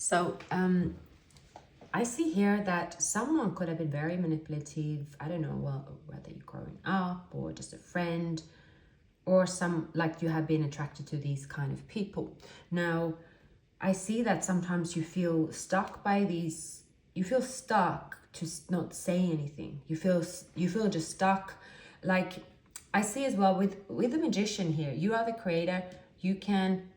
So I see here that someone could have been very manipulative. I don't know, well, whether you're growing up or just a friend, or some, like, you have been attracted to these kind of people. Now, I see that sometimes you feel stuck by these, you feel stuck to not say anything. You feel just stuck. Like, I see as well with the magician here, you are the creator, you can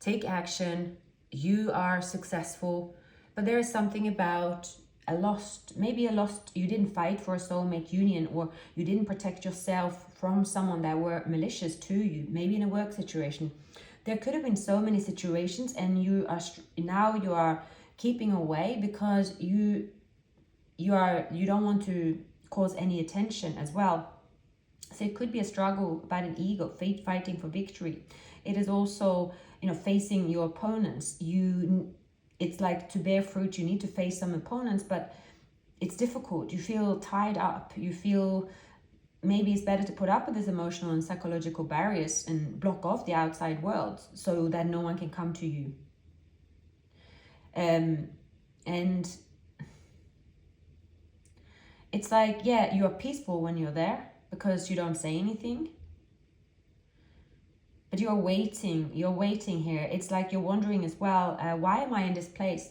take action, you are successful, but there is something about you didn't fight for a soulmate union, or you didn't protect yourself from someone that were malicious to you, maybe in a work situation. There could have been so many situations, and you are keeping away because you don't want to cause any attention as well. So it could be a struggle about an ego, fighting for victory. It is also, facing your opponents. It's like, to bear fruit, you need to face some opponents, but it's difficult. You feel tied up. You feel maybe it's better to put up with these emotional and psychological barriers and block off the outside world so that no one can come to you. And it's like, yeah, you're peaceful when you're there because you don't say anything. But you're waiting here. It's like you're wondering as well, why am I in this place?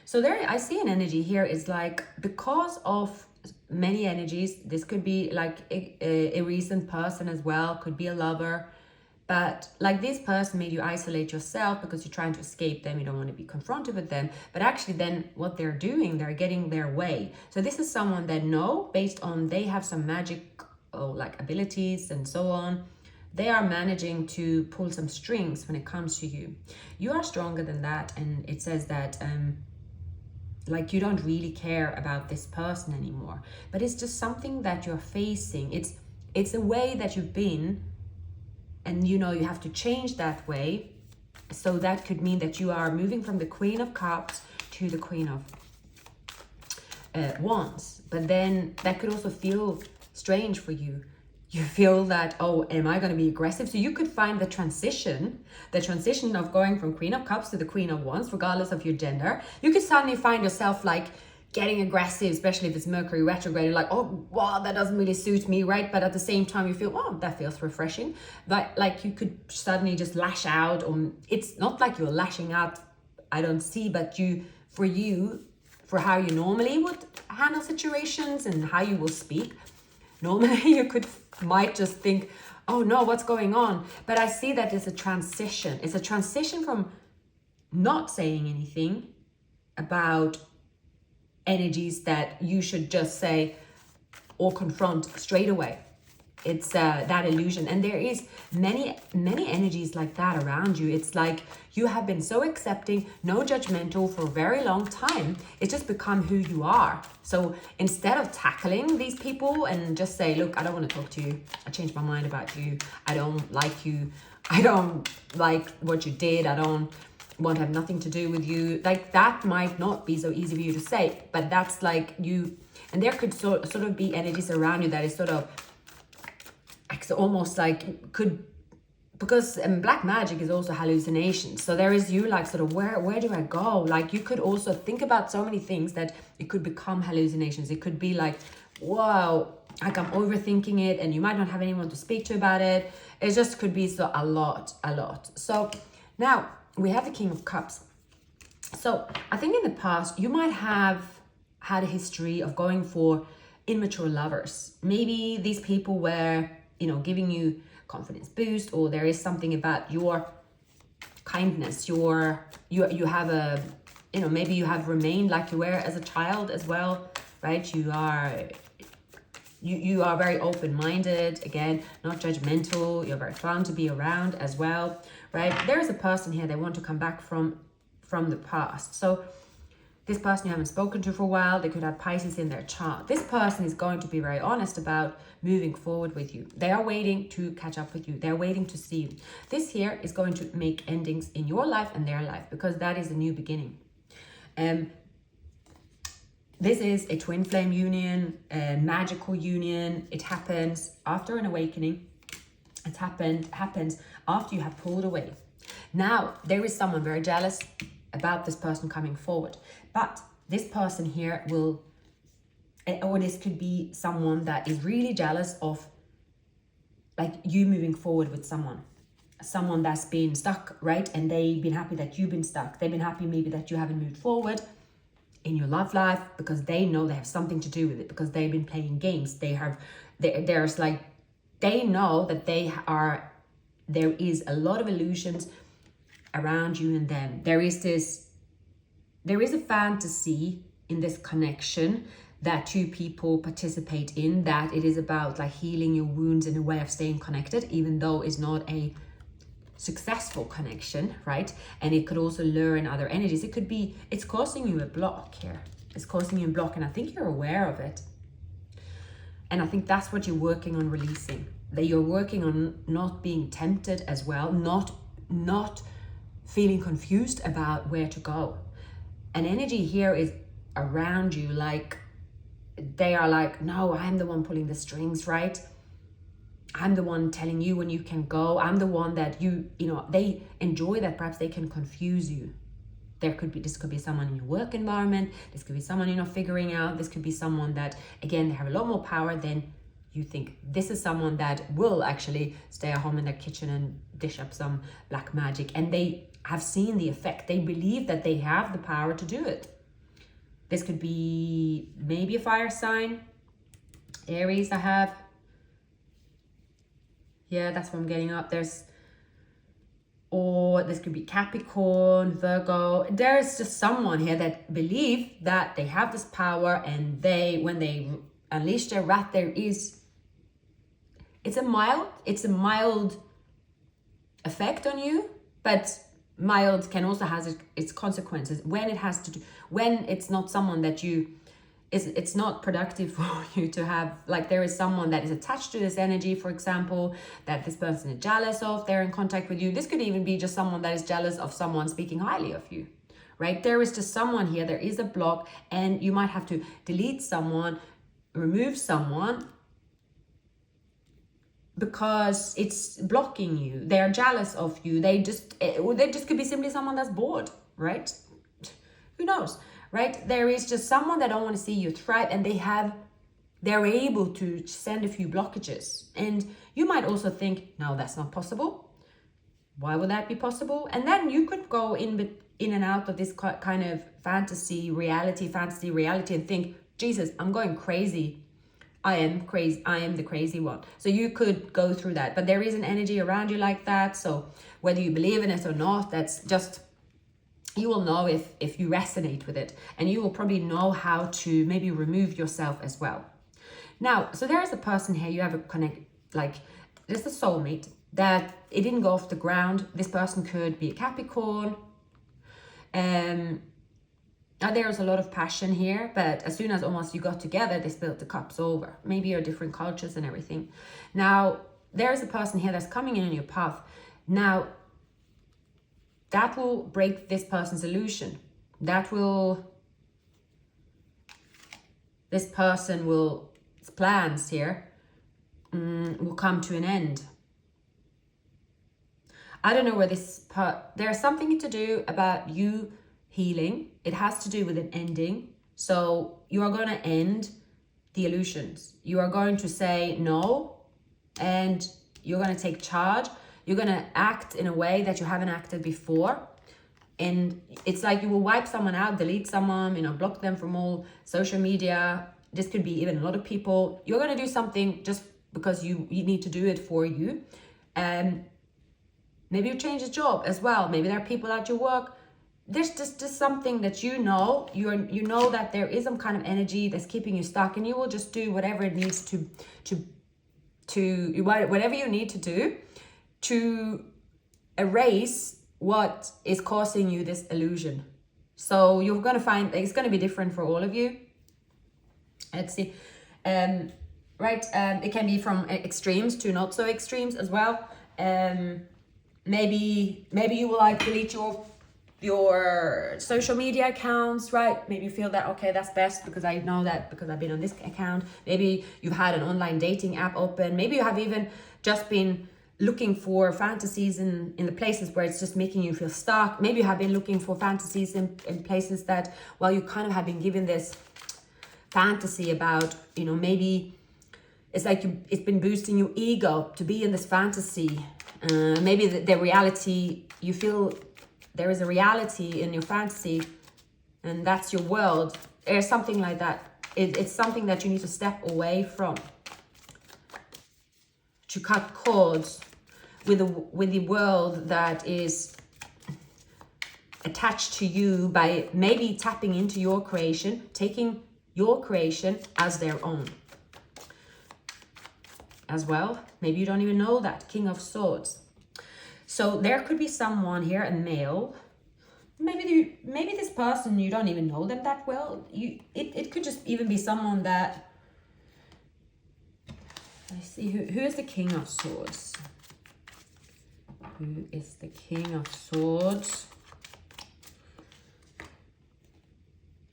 So there, I see an energy here. It's like, because of many energies, this could be like a recent person as well, could be a lover. But like, this person made you isolate yourself because you're trying to escape them. You don't want to be confronted with them. But actually then what they're doing, they're getting their way. So this is someone that based on they have some magic like abilities and so on. They are managing to pull some strings when it comes to you. You are stronger than that. And it says that like, you don't really care about this person anymore. But it's just something that you're facing. It's a way that you've been, and you have to change that way. So that could mean that you are moving from the Queen of Cups to the Queen of Wands. But then that could also feel strange for you. You feel that, oh, am I going to be aggressive? So you could find the transition of going from Queen of Cups to the Queen of Wands, regardless of your gender. You could suddenly find yourself like getting aggressive, especially if it's Mercury retrograde. You're like, oh, wow, that doesn't really suit me, right? But at the same time, you feel, oh, that feels refreshing. But like, you could suddenly just lash out, or it's not like you're lashing out, I don't see, but for how you normally would handle situations and how you will speak, normally you might just think, oh no, what's going on? But I see that it's a transition. It's a transition from not saying anything about energies that you should just say or confront straight away. It's that illusion. And there is many energies like that around you. It's like you have been so accepting, no judgmental for a very long time. It's just become who you are. So instead of tackling these people and just say, look, I don't want to talk to you. I changed my mind about you. I don't like you. I don't like what you did. I don't want to have nothing to do with you. Like, that might not be so easy for you to say, but that's like you. And there could sort of be energies around you that is sort of almost like because black magic is also hallucinations. So there is you like sort of, where do I go? Like, you could also think about so many things that it could become hallucinations. It could be like, whoa, like I'm overthinking it, and you might not have anyone to speak to about it. It just could be so a lot. So now we have the King of Cups. So I think in the past you might have had a history of going for immature lovers. Maybe these people were giving you confidence boost, or there is something about your kindness, you have a, maybe you have remained like you were as a child as well, right? You are very open-minded, again, not judgmental. You're very fun to be around as well, right? There is a person here, they want to come back from the past. So this person you haven't spoken to for a while, they could have Pisces in their chart. This person is going to be very honest about moving forward with you. They are waiting to catch up with you. They're waiting to see you. This here is going to make endings in your life and their life, because that is a new beginning. This is a twin flame union, a magical union. It happens after an awakening. It happens after you have pulled away. Now, there is someone very jealous about this person coming forward. But this person here will, or this could be someone that is really jealous of like you moving forward with someone that's been stuck, right? And they've been happy that you've been stuck. They've been happy maybe that you haven't moved forward in your love life, because they know they have something to do with it, because they've been playing games. There's like, they know that there is a lot of illusions around you and them. There is a fantasy in this connection that two people participate in, that it is about like healing your wounds in a way of staying connected, even though it's not a successful connection, right? And it could also lure in other energies. It could be, it's causing you a block here. It's causing you a block, and I think you're aware of it. And I think that's what you're working on releasing. That you're working on not being tempted as well, not feeling confused about where to go. An energy here is around you, like they are like, no, I'm the one pulling the strings, right? I'm the one telling you when you can go. I'm the one that you know, they enjoy that perhaps they can confuse you. This could be someone in your work environment. This could be someone you're not figuring out. This could be someone that, again, they have a lot more power than you think. This is someone that will actually stay at home in their kitchen and dish up some black magic. And they have seen the effect. They believe that they have the power to do it. This could be maybe a fire sign. Aries, I have. Yeah, that's what I'm getting up. Or this could be Capricorn, Virgo. There's just someone here that believe that they have this power, and when they unleash their wrath, it's a mild effect on you, but mild can also has its consequences when it's not someone that it's not productive for you to have, like there is someone that is attached to this energy, for example, that this person is jealous of, they're in contact with you. This could even be just someone that is jealous of someone speaking highly of you, right? There is just someone here, there is a block, and you might have to delete someone, remove someone, because it's blocking you. They're jealous of you. They just could be simply someone that's bored, right? Who knows? Right? There is just someone that don't want to see you thrive, and they're able to send a few blockages. And you might also think, no, that's not possible. Why would that be possible? And then you could go in and out of this kind of fantasy reality, and think, Jesus, I'm going crazy. I am crazy. I am the crazy one. So you could go through that, but there is an energy around you like that. So whether you believe in it or not, that's just, you will know if you resonate with it, and you will probably know how to maybe remove yourself as well. Now, so there is a person here, you have a connect, like there's a soulmate that it didn't go off the ground. This person could be a Capricorn. Now there's a lot of passion here, but as soon as almost you got together, they spilled the cups over. Maybe you're different cultures and everything. Now, there's a person here that's coming in on your path. Now, that will break this person's illusion. This person will, its plans here will come to an end. I don't know where there's something to do about you healing. It has to do with an ending. So you are going to end the illusions. You are going to say no, and you're going to take charge. You're going to act in a way that you haven't acted before. And it's like you will wipe someone out, delete someone, block them from all social media. This could be even a lot of people. You're going to do something just because you need to do it for you. Maybe you change a job as well. Maybe there are people at your work. There's just something that you know that there is some kind of energy that's keeping you stuck, and you will just do whatever it needs to whatever you need to do to erase what is causing you this illusion. So you're going to find it's going to be different for all of you. Let's see. Right. It can be from extremes to not so extremes as well. Maybe you will like delete your social media accounts, right? Maybe you feel that, okay, that's best because I know that because I've been on this account. Maybe you've had an online dating app open. Maybe you have even just been looking for fantasies in the places where it's just making you feel stuck. Maybe you have been looking for fantasies in places that, well, you kind of have been given this fantasy about, maybe it's like it's been boosting your ego to be in this fantasy. Maybe the reality, you feel there is a reality in your fantasy and that's your world. There's something like that. It's something that you need to step away from. To cut cords with the world that is attached to you by maybe tapping into your creation, taking your creation as their own. As well, maybe you don't even know that. King of Swords. So there could be someone here, a male. Maybe this person, you don't even know them that well. It could just even be someone that, let's see, who is the King of Swords? Who is the King of Swords?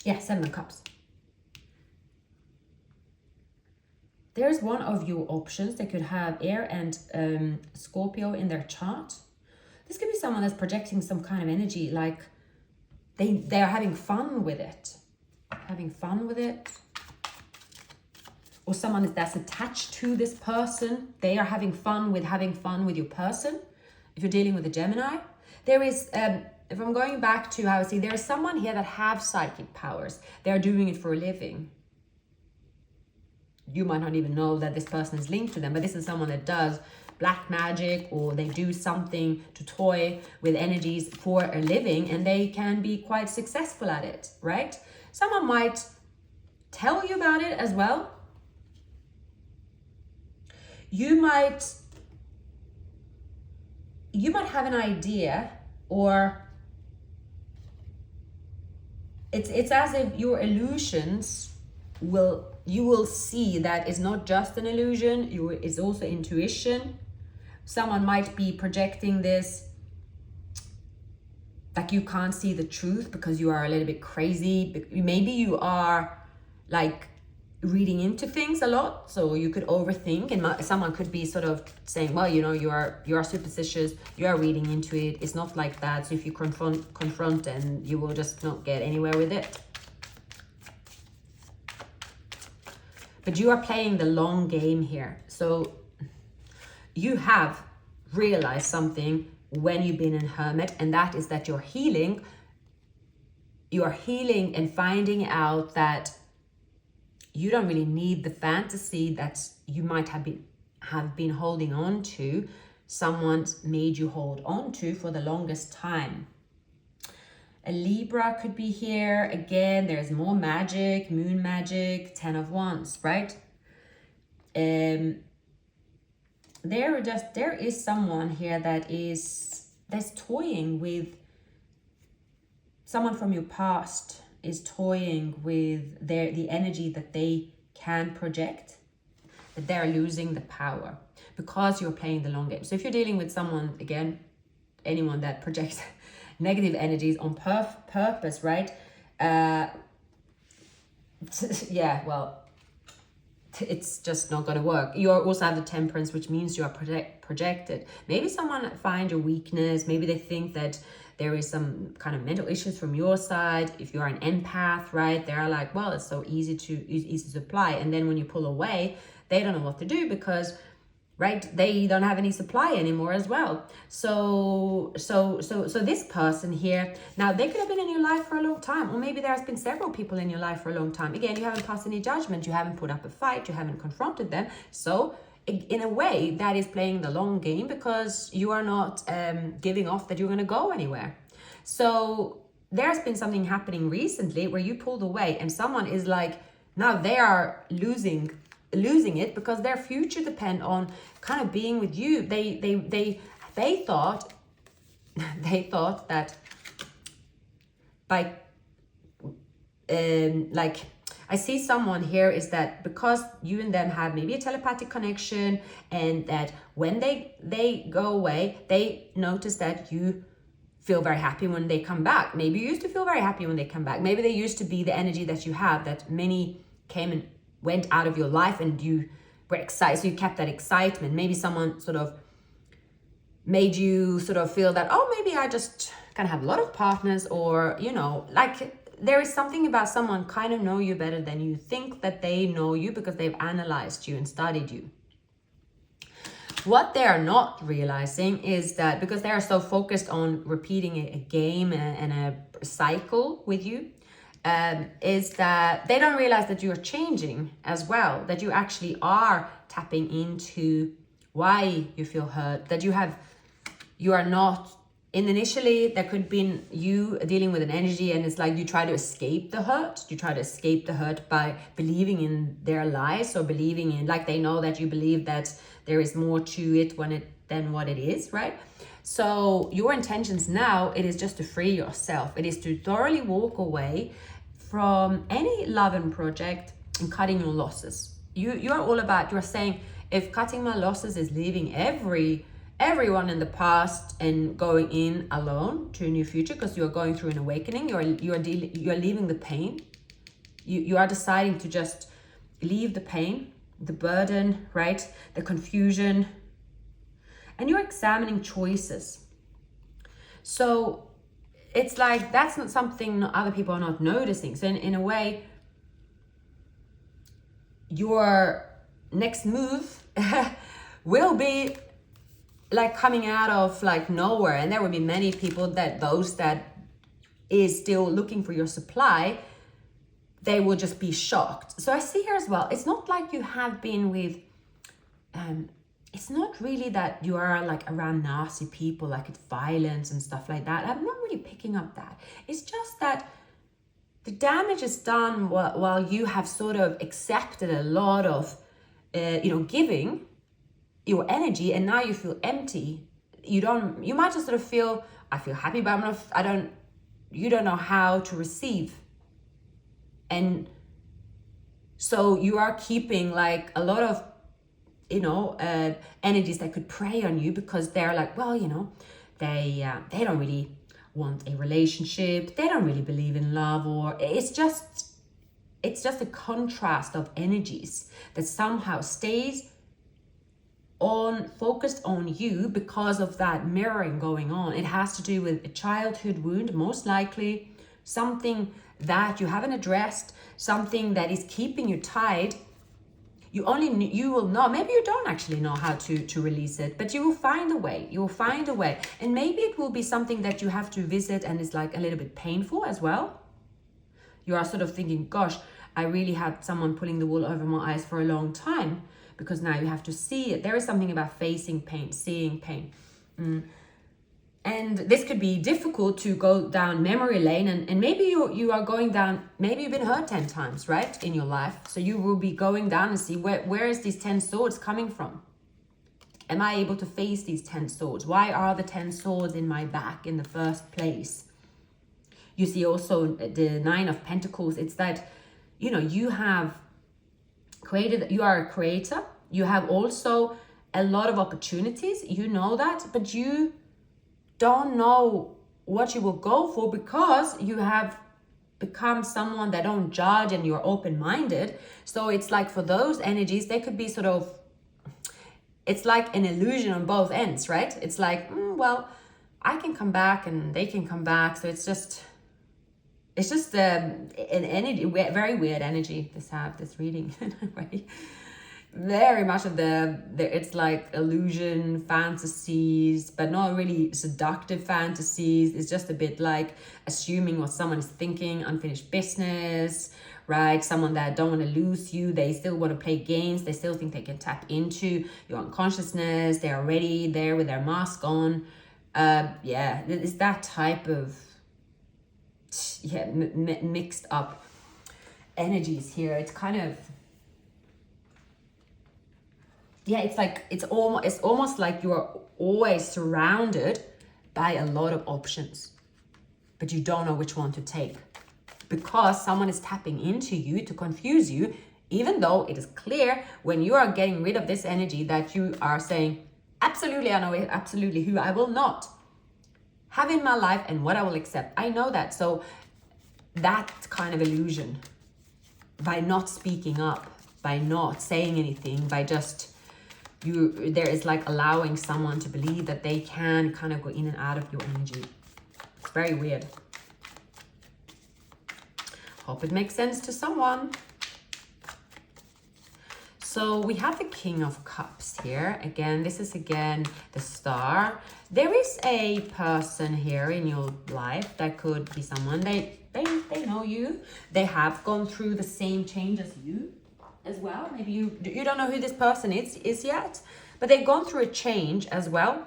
Yeah, Seven of Cups. There's one of your options. They could have air and Scorpio in their chart. This could be someone that's projecting some kind of energy, like they're having fun with it. Having fun with it. Or someone that's attached to this person. They are having fun with your person. If you're dealing with a Gemini. There is, if I'm going back to how I see, there is someone here that have psychic powers. They're doing it for a living. You might not even know that this person is linked to them, but this is someone that does black magic, or they do something to toy with energies for a living, and they can be quite successful at it, right? Someone might tell you about it as well. You might have an idea, or it's as if your illusions you will see that it's not just an illusion, it's also intuition. Someone might be projecting this, like you can't see the truth because you are a little bit crazy. Maybe you are like reading into things a lot, so you could overthink, and someone could be sort of saying, well, you are superstitious, you are reading into it, it's not like that. So if you confront, and you will just not get anywhere with it. But you are playing the long game here. So you have realized something when you've been in hermit, and that is that you're healing. You are healing and finding out that you don't really need the fantasy that you might have been holding on to. Someone's made you hold on to for the longest time. A Libra could be here. Again, there's more magic, moon magic, 10 of Wands, right? There is someone here that's toying with, someone from your past is toying with the energy that they can project, that they're losing the power because you're playing the long game. So if you're dealing with someone, again, anyone that projects negative energies on purpose, right? Yeah, well, it's just not going to work. You also have the Temperance, which means you are projected. Maybe someone find your weakness. Maybe they think that there is some kind of mental issues from your side. If you are an empath, right? They're like, well, it's so easy to apply. And then when you pull away, they don't know what to do because, right, they don't have any supply anymore as well. So this person here, now they could have been in your life for a long time, or maybe there has been several people in your life for a long time. Again, you haven't passed any judgment, you haven't put up a fight, you haven't confronted them. So in a way, that is playing the long game because you are not giving off that you're going to go anywhere. So there's been something happening recently where you pulled away, and someone is like, now they are losing it because their future depend on kind of being with you. They thought that by like, I see someone here is that because you and them have maybe a telepathic connection, and that when they go away, they notice that you feel very happy when they come back. Maybe you used to feel very happy when they come back. Maybe they used to be the energy that you have, that many came and went out of your life and you were excited, so you kept that excitement. Maybe someone sort of made you sort of feel that, oh, maybe I just kind of have a lot of partners, or, you know, like there is something about someone kind of know you better than you think that they know you because they've analyzed you and studied you. What they are not realizing is that because they are so focused on repeating a game and a cycle with you, is that they don't realize that you're changing as well, that you actually are tapping into why you feel hurt, that you are not, initially there could be you dealing with an energy and it's like you try to escape the hurt. You try to escape the hurt by believing in their lies, or believing in, like they know that you believe that there is more to it than what it is, right? So your intentions now, it is just to free yourself. It is to thoroughly walk away from any love and project and cutting your losses. You are all about, you're saying, if cutting my losses is leaving everyone in the past and going in alone to a new future because you are going through an awakening, you are leaving the pain. You are deciding to just leave the pain, the burden, right? The confusion, and you're examining choices. So it's like that's not something other people are not noticing. So in a way, your next move will be like coming out of like nowhere, and there will be many people that is still looking for your supply, they will just be shocked. So I see here as well, it's not like you have been with it's not really that you are like around nasty people, like it's violence and stuff like that. I'm not really picking up that. It's just that the damage is done while you have sort of accepted a lot of giving your energy, and now you feel empty. You might just sort of feel, I feel happy, but you don't know how to receive. And so you are keeping like a lot of energies that could prey on you, because they're like, well, they don't really want a relationship, they don't really believe in love, or it's just a contrast of energies that somehow stays focused on you because of that mirroring going on. It has to do with a childhood wound, most likely something that you haven't addressed, something that is keeping you tied. You will know, maybe you don't actually know how to release it, but you will find a way. And maybe it will be something that you have to visit and is like a little bit painful as well. You are sort of thinking, gosh, I really had someone pulling the wool over my eyes for a long time, because now you have to see it. There is something about facing pain, seeing pain. And this could be difficult to go down memory lane, and maybe you are going down, maybe you've been hurt 10 times, right, in your life. So you will be going down and see where is these 10 swords coming from? Am I able to face these 10 swords? Why are the 10 swords in my back in the first place? You see also the 9 of Pentacles. It's that, you have created, you are a creator. You have also a lot of opportunities. You know that, but you don't know what you will go for because you have become someone that don't judge and you're open-minded. So it's like for those energies, they could be sort of, it's like an illusion on both ends, right? It's like, well, I can come back and they can come back. So it's just an energy, very weird energy, this reading in a way. Very much of it's like illusion fantasies, but not really seductive fantasies. It's just a bit like assuming what someone is thinking, unfinished business, right? Someone that don't want to lose you. They still want to play games. They still think they can tap into your unconsciousness. They're already there with their mask on. It's that type of mixed up energies here. It's kind of, it's like it's almost like you're always surrounded by a lot of options, but you don't know which one to take because someone is tapping into you to confuse you, even though it is clear when you are getting rid of this energy that you are saying, absolutely, I know absolutely who I will not have in my life and what I will accept. I know that. So that kind of illusion, by not speaking up, by not saying anything, by just there is like allowing someone to believe that they can kind of go in and out of your energy. It's very weird. Hope it makes sense to someone. So we have the King of Cups here. Again, this is again the Star. There is a person here in your life that could be someone. They know you. They have gone through the same change as you as well. Maybe you don't know who this person is yet, but they've gone through a change as well.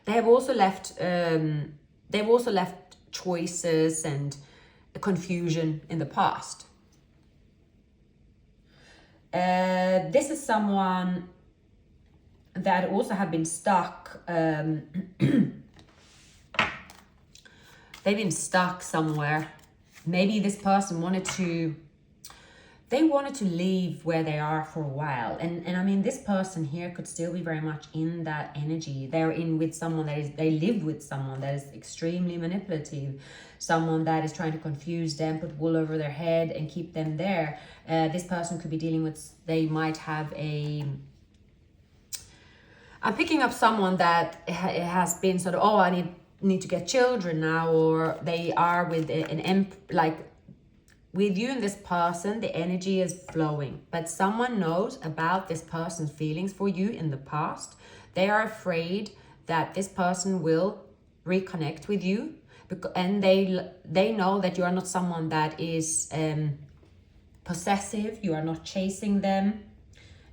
They have also left. They've also left choices and confusion in the past. This is someone that also have been stuck. They've been stuck somewhere. Maybe this person wanted to leave where they are for a while. And I mean, this person here could still be very much in that energy. They're in with someone they live with someone that is extremely manipulative, someone that is trying to confuse them, put wool over their head and keep them there. This person could be dealing with, they might have I'm picking up someone that has been sort of, oh, I need to get children now, or they are with with you and this person, the energy is flowing, but someone knows about this person's feelings for you in the past. They are afraid that this person will reconnect with you, and they know that you are not someone that is possessive. You are not chasing them.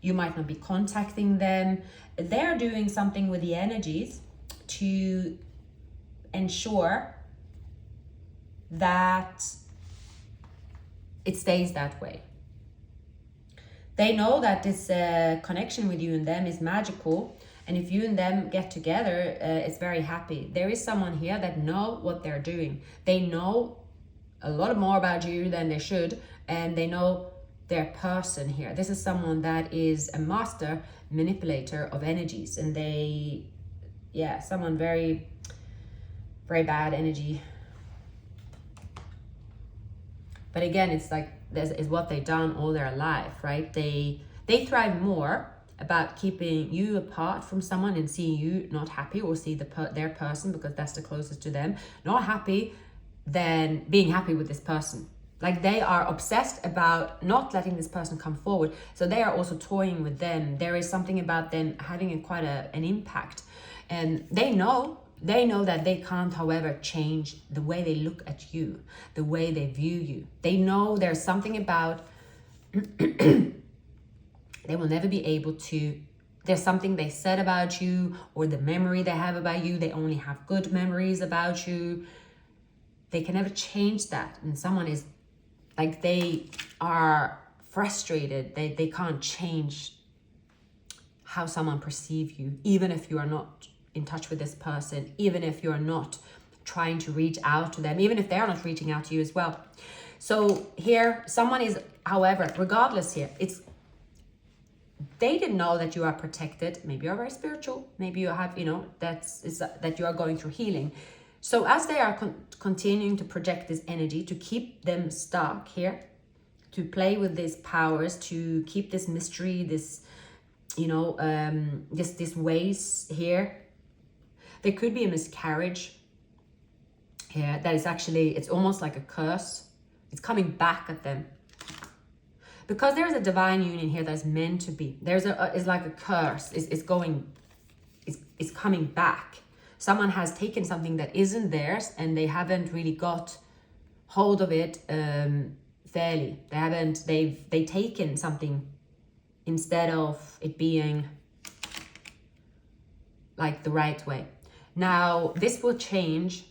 You might not be contacting them. They're doing something with the energies to ensure that it stays that way. They know that this connection with you and them is magical, and if you and them get together, it's very happy. There is someone here that know what they're doing. They know a lot more about you than they should, and they know their person here. This is someone that is a master manipulator of energies, and someone very, very bad energy. But again, it's like this is what they've done all their life, right? They thrive more about keeping you apart from someone and seeing you not happy, or see their person, because that's the closest to them, not happy, than being happy with this person. Like, they are obsessed about not letting this person come forward. So they are also toying with them. There is something about them having quite an impact. And they know that they can't, however, change the way they look at you, the way they view you. They know there's something about, they will never be able to, there's something they said about you, or the memory they have about you, they only have good memories about you. They can never change that. And someone is, like, they are frustrated. They can't change how someone perceives you, even if you are not in touch with this person, even if you're not trying to reach out to them, even if they're not reaching out to you as well. So here, someone is, however, regardless here, they didn't know that you are protected. Maybe you're very spiritual. Maybe you have, that you are going through healing. So as they are continuing to project this energy, to keep them stuck here, to play with these powers, to keep this mystery, this, this ways here, there could be a miscarriage here that is actually, it's almost like a curse. It's coming back at them. Because there's a divine union here that's meant to be. It's like a curse. It's coming back. Someone has taken something that isn't theirs, and they haven't really got hold of it fairly. They've taken something instead of it being like the right way. Now, this will change.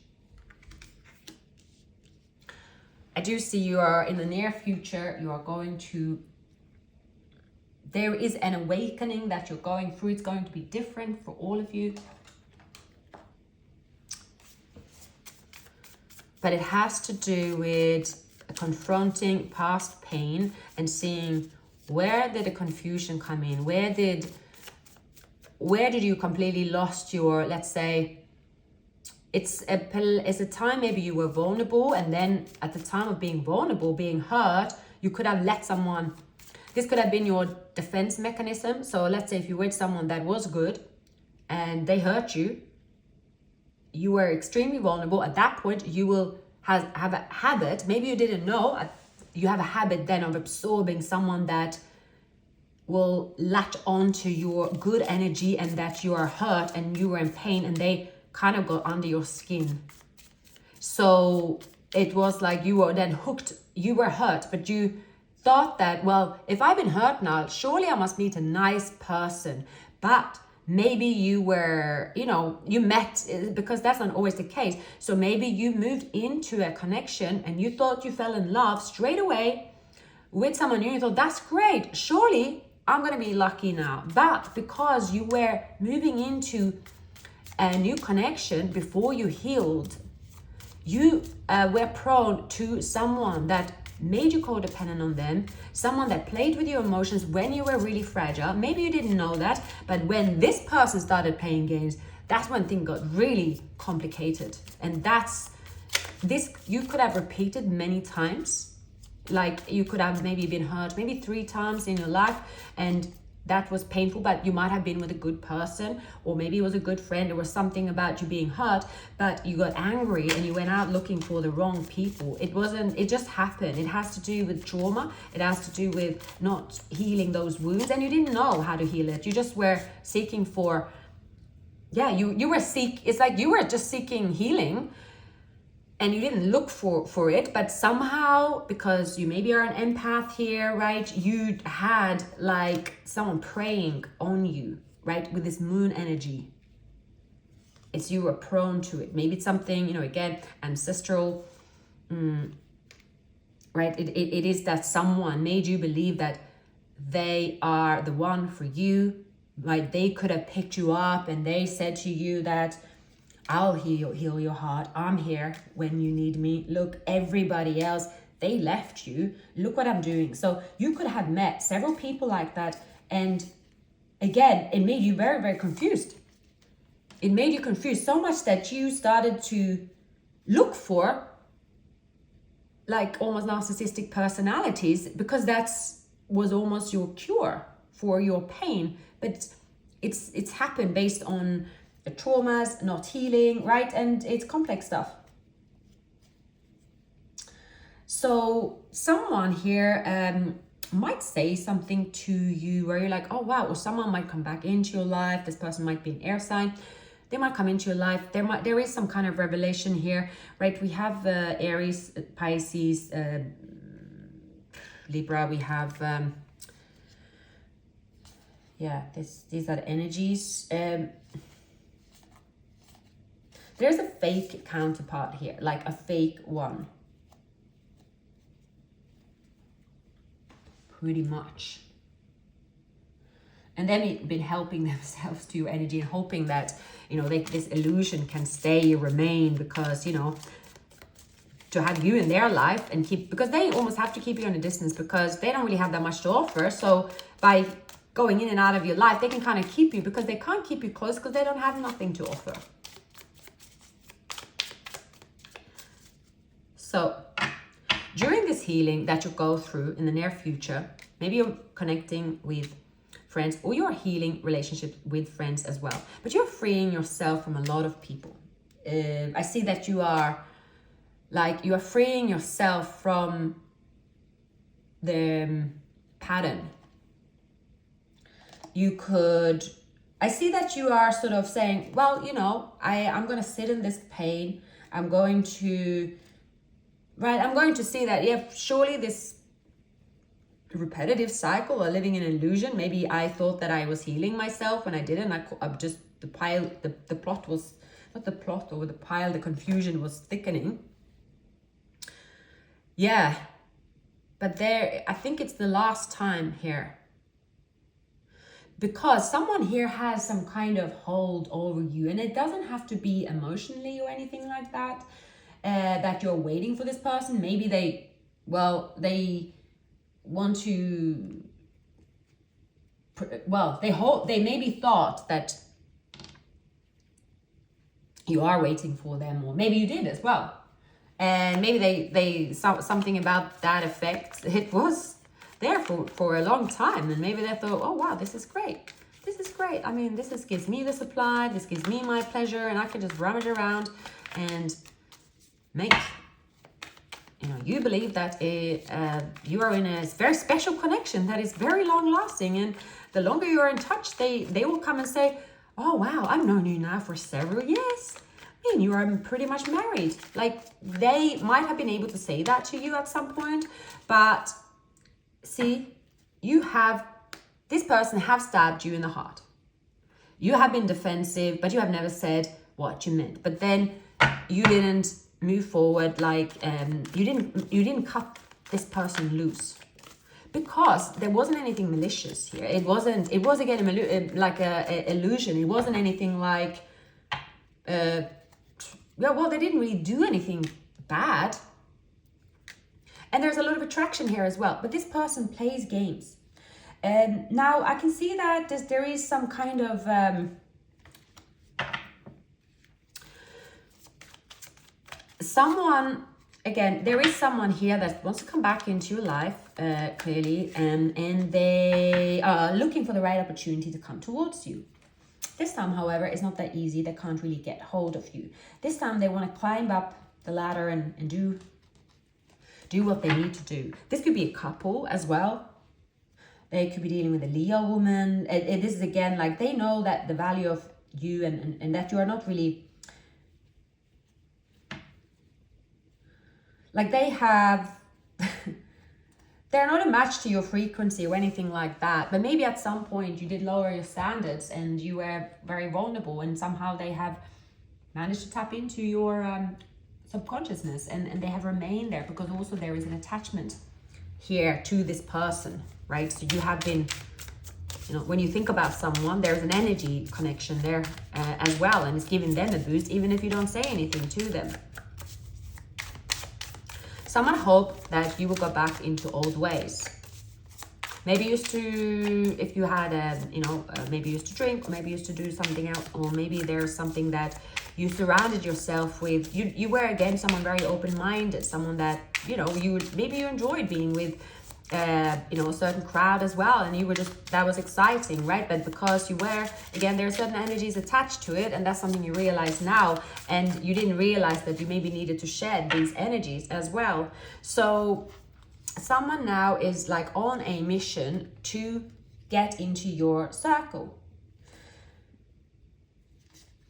I do see you are in the near future, you are going to, there is an awakening that you're going through. It's going to be different for all of you. But it has to do with confronting past pain and seeing, where did the confusion come in? Where did you completely lost your, let's say, it's a time maybe you were vulnerable, and then at the time of being vulnerable, being hurt, you could have let someone, This could have been your defense mechanism. So let's say if you were with someone that was good and they hurt you, you were extremely vulnerable. At that point, you will have a habit. Maybe you didn't know. You have a habit then of absorbing someone that will latch on to your good energy, and that you are hurt and you were in pain and they kind of got under your skin. So it was like you were then hooked. You were hurt, but you thought that, well, if I've been hurt now, surely I must meet a nice person. But maybe you were, you met, because that's not always the case. So maybe you moved into a connection and you thought you fell in love straight away with someone new. You thought, that's great. Surely I'm going to be lucky now. But because you were moving into a new connection before you healed, you were prone to someone that made you codependent on them, someone that played with your emotions when you were really fragile. Maybe you didn't know that, but when this person started playing games, that's when things got really complicated. And that's this, you could have repeated many times. Like you could have maybe been hurt maybe 3 times in your life, and that was painful, but you might have been with a good person, or maybe it was a good friend. There was something about you being hurt, but you got angry and you went out looking for the wrong people. It just happened. It has to do with trauma. It has to do with not healing those wounds, and you didn't know how to heal it. You just were seeking for, it's like you were just seeking healing, and you didn't look for it, but somehow, because you maybe are an empath here, right? You had like someone preying on you, right? With this moon energy. It's you were prone to it. Maybe it's something, again, ancestral, right? It is that someone made you believe that they are the one for you, right? They could have picked you up and they said to you that, I'll heal your heart. I'm here when you need me. Look, everybody else, they left you. Look what I'm doing. So you could have met several people like that. And again, it made you very, very confused. It made you confused so much that you started to look for like almost narcissistic personalities, because was almost your cure for your pain. But it's happened based on traumas, not healing, right? And it's complex stuff. So someone here might say something to you where you're like, oh wow, or someone might come back into your life. This person might be an air sign. They might come into your life. There is some kind of revelation here, right? We have Aries, Pisces, Libra. We have these are the energies. There's a fake counterpart here, like a fake one. Pretty much. And they've been helping themselves to your energy and hoping that, this illusion can remain, because, to have you in their life and because they almost have to keep you on a distance, because they don't really have that much to offer. So by going in and out of your life, they can kind of keep you, because they can't keep you close because they don't have nothing to offer. So during this healing that you go through in the near future, maybe you're connecting with friends, or you're healing relationships with friends as well, but you're freeing yourself from a lot of people. I see that you are freeing yourself from the pattern. I see that you are sort of saying, well, I'm going to sit in this pain. I'm going to see that, surely this repetitive cycle or living in an illusion. Maybe I thought that I was healing myself when I didn't. The confusion was thickening. Yeah. But I think it's the last time here. Because someone here has some kind of hold over you, and it doesn't have to be emotionally or anything like that. That you're waiting for this person. Maybe they want to, they maybe thought that you are waiting for them, or maybe you did as well. And maybe they something about that effect. It was there for a long time. And maybe they thought, oh, wow, this is great. This is great. I mean, this gives me the supply. This gives me my pleasure. And I can just rummage around and make, you believe that you are in a very special connection that is very long lasting. And the longer you are in touch, they will come and say, oh, wow, I've known you now for several years. And you are pretty much married. Like, they might have been able to say that to you at some point, but see, this person have stabbed you in the heart. You have been defensive, but you have never said what you meant. But then you didn't move forward, like you didn't cut this person loose, because there wasn't anything malicious here. It was again like a illusion. It wasn't anything like well, they didn't really do anything bad. And there's a lot of attraction here as well. But this person plays games. Now, I can see that there is some kind of... there is someone here that wants to come back into your life, clearly. And they are looking for the right opportunity to come towards you. This time, however, it's not that easy. They can't really get hold of you. This time, they want to climb up the ladder and do what they need to do. This could be a couple as well. They could be dealing with a Leo woman. This is again, like, they know that the value of you and that you are not really... Like, they have... They're not a match to your frequency or anything like that. But maybe at some point you did lower your standards and you were very vulnerable, and somehow they have managed to tap into your subconsciousness and they have remained there, because also there is an attachment here to this person, right? So you have been, when you think about someone, there's an energy connection there as well, and it's giving them a boost even if you don't say anything to them. Someone hoped that you will go back into old ways. Maybe used to, if you had maybe used to drink, or maybe used to do something else, or maybe there's something that you surrounded yourself with. You were, again, someone very open-minded, someone that, maybe you enjoyed being with, a certain crowd as well, and you were that was exciting, right? But because you were, again, there are certain energies attached to it, and that's something you realize now, and you didn't realize that you maybe needed to shed these energies as well. So someone now is like on a mission to get into your circle.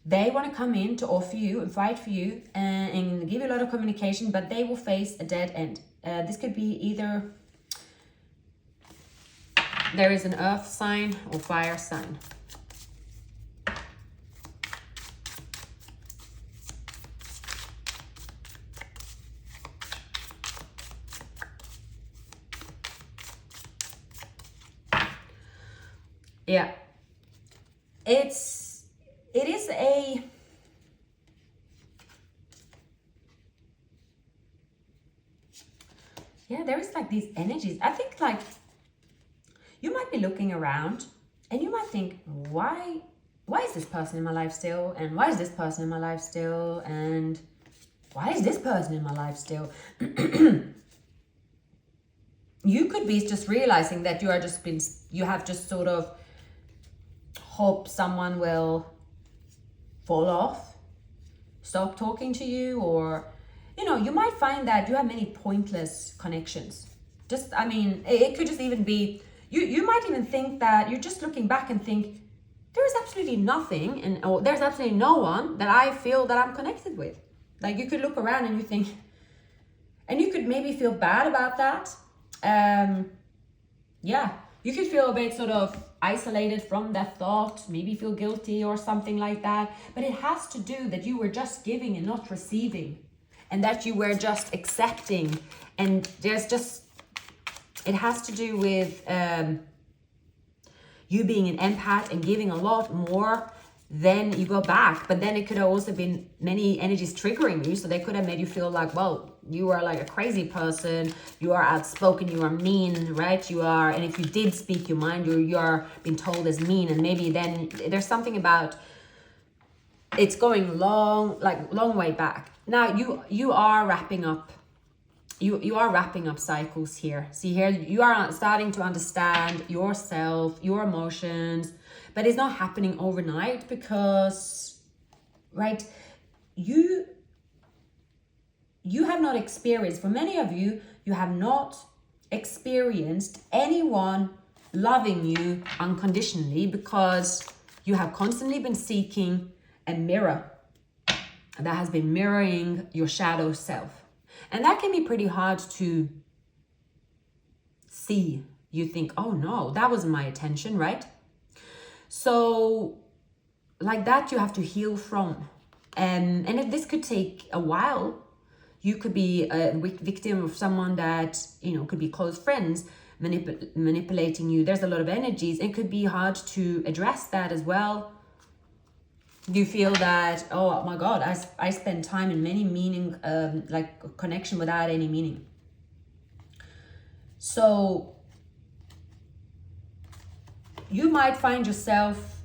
They want to come in to offer you and fight for you and give you a lot of communication, but they will face a dead end. This could be either there is an earth sign or fire sign. Yeah, it is a... Yeah, there is like these energies. I think like you might be looking around and you might think, why is this person in my life still? And why is this person in my life still? And why is this person in my life still? You could be just realizing that you have just sort of hope someone will fall off, stop talking to you, or, you might find that you have many pointless connections. It could just even be, you might even think that you're just looking back and think, there is absolutely nothing, or there's absolutely no one that I feel that I'm connected with. Like, you could look around and you think, and you could maybe feel bad about that. You could feel a bit sort of isolated from that thought, maybe feel guilty or something like that. But it has to do that you were just giving and not receiving, and that you were just accepting. And it has to do with you being an empath and giving a lot more than you go back. But then it could have also been many energies triggering you, so they could have made you feel like, well, you are like a crazy person, you are outspoken, you are mean, right? And if you did speak your mind, you are being told as mean. And maybe then there's something about it's going long way back. Now you are wrapping up you are wrapping up cycles here. See here, you are starting to understand yourself, your emotions, but it's not happening overnight because, right, you have not experienced, for many of you, you have not experienced anyone loving you unconditionally because you have constantly been seeking a mirror that has been mirroring your shadow self. And that can be pretty hard to see. You think, oh no, that wasn't my attention, right? So like that, you have to heal from. And this could take a while. You could be a victim of someone that, could be close friends manipulating you. There's a lot of energies. It could be hard to address that as well. You feel that, oh my God, I spend time in many meaning, like connection without any meaning. So you might find yourself,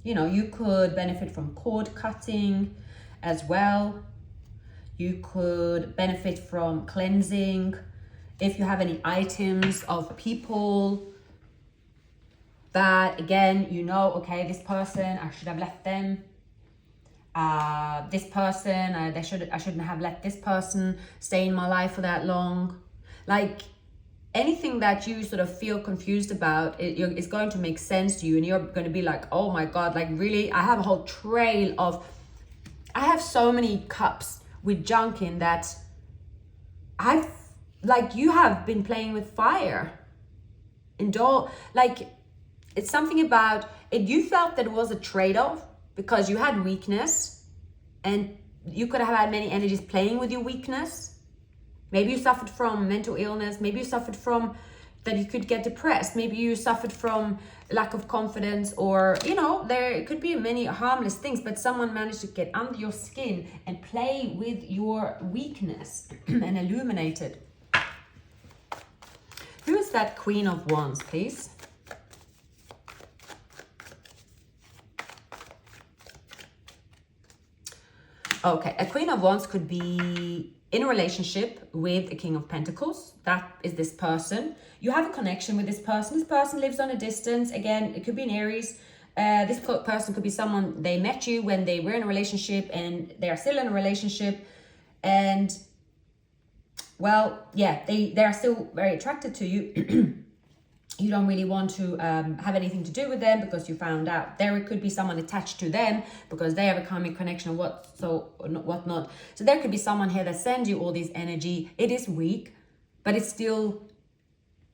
you could benefit from cord cutting as well. You could benefit from cleansing. If you have any items of people that, again, okay, this person, I should have left them. This person, I shouldn't have let this person stay in my life for that long. Like anything that you sort of feel confused about, it's going to make sense to you, and you're going to be like, oh my God, like really, I have a whole trail of, I have so many cups with junk in that you have been playing with fire. And it's something about it. You felt that it was a trade-off because you had weakness and you could have had many energies playing with your weakness. Maybe you suffered from mental illness. Maybe you suffered from that you could get depressed. Maybe you suffered from lack of confidence, or, there could be many harmless things, but someone managed to get under your skin and play with your weakness and illuminate it. Who is that Queen of Wands, please? Okay, a Queen of Wands could be in a relationship with a King of Pentacles. That is this person. You have a connection with this person. This person lives on a distance. Again, it could be an Aries. This person could be someone, they met you when they were in a relationship and they are still in a relationship. And, well, yeah, they are still very attracted to you. You don't really want to have anything to do with them because you found out. There could be someone attached to them because they have a karmic connection or whatnot. So there could be someone here that sends you all this energy. It is weak, but it's still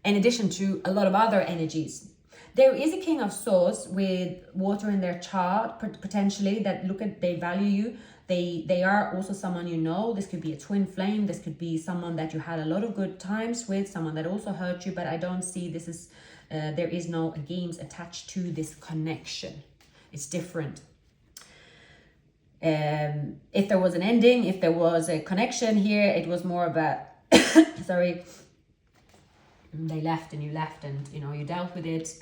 in addition to a lot of other energies. There is a King of Swords with water in their chart, potentially, that they value you. They are also someone you know. This could be a twin flame. This could be someone that you had a lot of good times with, someone that also hurt you, but I don't see this is, there is no games attached to this connection. It's different. If there was an ending, if there was a connection here, it was more of a, sorry, they left and you left and, you dealt with it,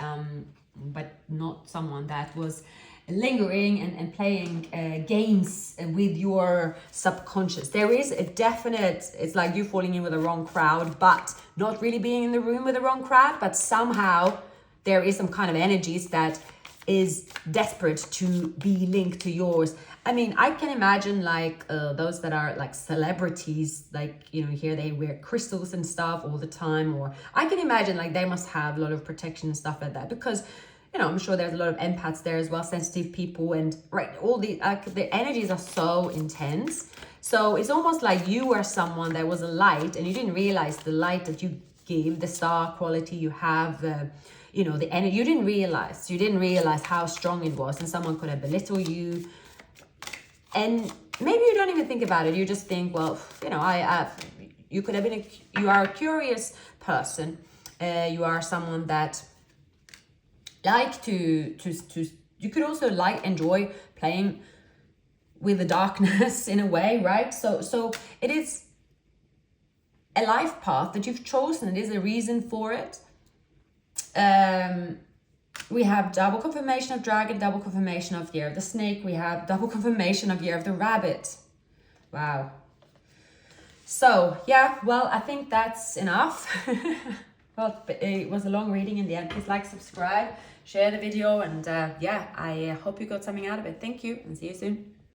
but not someone that was lingering and playing games with your subconscious. There is a definite, it's like you falling in with the wrong crowd, but not really being in the room with the wrong crowd, but somehow there is some kind of energies that is desperate to be linked to yours. I mean, I can imagine those that are like celebrities, here they wear crystals and stuff all the time, or I can imagine they must have a lot of protection and stuff like that, because I'm sure there's a lot of empaths there as well, sensitive people, and all the energies are so intense. So it's almost like you were someone that was a light and you didn't realize the light that you give, the star quality you have, the energy. You didn't realize how strong it was, and someone could have belittled you. And maybe you don't even think about it. You just think, well, you could have been, you are a curious person. You are someone that you could also enjoy playing with the darkness in a way, right? So it is a life path that you've chosen. It is a reason for it. We have double confirmation of dragon, double confirmation of year of the snake. We have double confirmation of year of the rabbit. Wow. So yeah, well, I think that's enough. Well, it was a long reading in the end. Please like, subscribe, share the video, and yeah, I hope you got something out of it. Thank you, and see you soon.